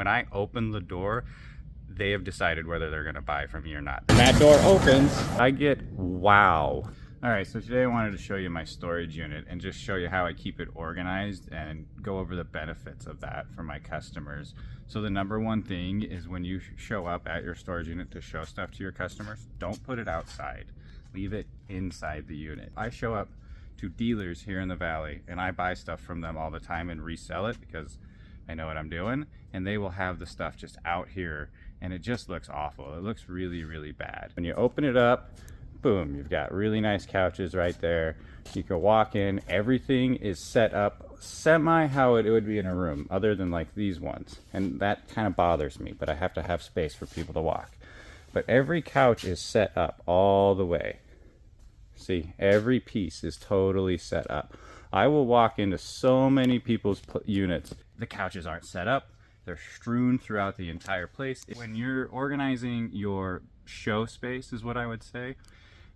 When I open the door, they have decided whether they're going to buy from me or not. When that door opens, I get wow. All right, so today I wanted to show you my storage unit and just show you how I keep it organized and go over the benefits of that for my customers. So the number one thing is when you show up at your storage unit to show stuff to your customers, don't put it outside. Leave it inside the unit. I show up to dealers here in the valley and I buy stuff from them all the time and resell it because I know what I'm doing, and they will have the stuff just out here and it just looks awful. It looks really, really bad. When you open it up, boom, you've got really nice couches right there. You can walk in, everything is set up semi how it would be in a room, other than like these ones. And that kind of bothers me, but I have to have space for people to walk. But every couch is set up all the way. See, every piece is totally set up. I will walk into so many people's units. The couches aren't set up. They're strewn throughout the entire place. When you're organizing your show space, is what I would say,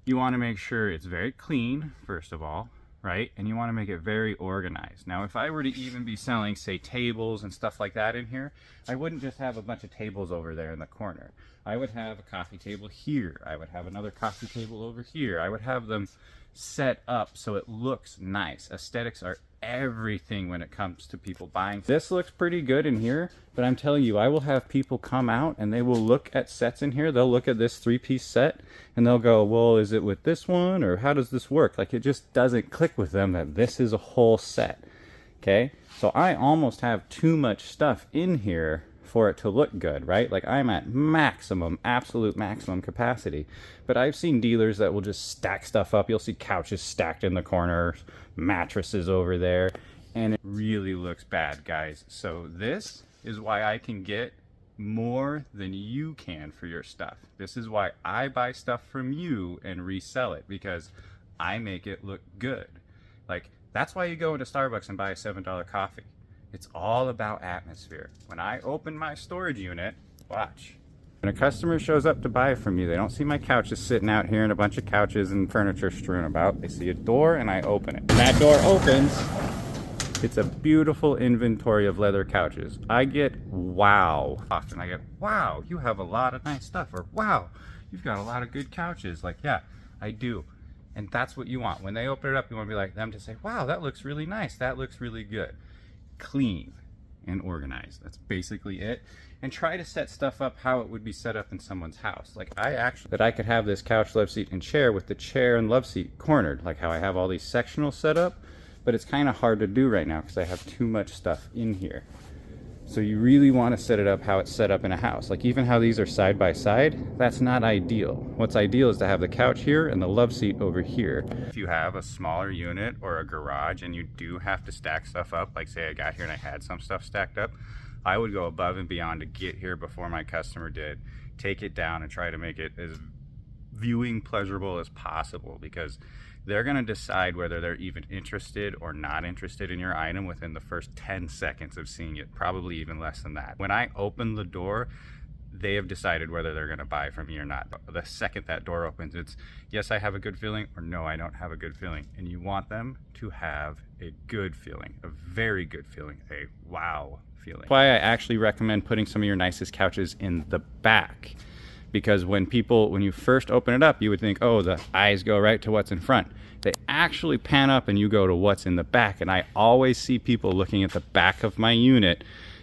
you want to make sure it's very clean, first of all, right? And you want to make it very organized. Now, if I were to even be selling, say, tables and stuff like that in here, I wouldn't just have a bunch of tables over there in the corner. I would have a coffee table here. I would have another coffee table over here. I would have them set up so it looks nice. Aesthetics are everything when it comes to people buying. This looks pretty good in here, but I'm telling you, I will have people come out and they will look at sets in here. They'll look at this 3-piece set and they'll go, well, is it with this one, or how does this work? Like, it just doesn't click with them that this is a whole set. Okay, so I almost have too much stuff in here for it to look good, right? Like, I'm at maximum, absolute maximum capacity. But I've seen dealers that will just stack stuff up. You'll see couches stacked in the corners, mattresses over there, and it really looks bad, guys. So this is why I can get more than you can for your stuff. This is why I buy stuff from you and resell it, because I make it look good. Like, that's why you go into Starbucks and buy a $7 coffee. It's all about atmosphere. When I open my storage unit, watch. When a customer shows up to buy from you, they don't see my couches sitting out here and a bunch of couches and furniture strewn about. They see a door and I open it. When that door opens, it's a beautiful inventory of leather couches. I get wow. Often I get, wow, you have a lot of nice stuff, or wow, you've got a lot of good couches. Like, yeah, I do. And that's what you want. When they open it up, you want to be like them to say, wow, that looks really nice. That looks really good. Clean and organized. That's basically it. And try to set stuff up how it would be set up in someone's house. Like, I could have this couch, love seat, and chair with the chair and love seat cornered, like how I have all these sectional set up, but it's kind of hard to do right now because I have too much stuff in here. So you really want to set it up how it's set up in a house. Like, even how these are side by side, that's not ideal. What's ideal is to have the couch here and the love seat over here. If you have a smaller unit or a garage and you do have to stack stuff up, like say I got here and I had some stuff stacked up, I would go above and beyond to get here before my customer did, take it down and try to make it as viewing pleasurable as possible, because they're going to decide whether they're even interested or not interested in your item within the first 10 seconds of seeing it, probably even less than that. When I open the door, they have decided whether they're going to buy from me or not. The second that door opens, it's yes, I have a good feeling, or no, I don't have a good feeling. And you want them to have a good feeling, a very good feeling, a wow feeling. That's why I actually recommend putting some of your nicest couches in the back. Because when you first open it up, you would think, oh, the eyes go right to what's in front. They actually pan up and you go to what's in the back. And I always see people looking at the back of my unit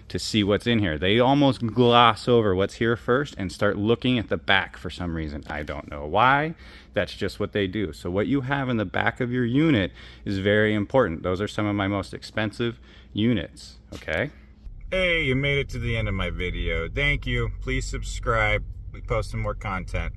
to see what's in here. They almost gloss over what's here first and start looking at the back for some reason. I don't know why. That's just what they do. So what you have in the back of your unit is very important. Those are some of my most expensive units, okay? Hey, you made it to the end of my video. Thank you. Please subscribe. We post some more content.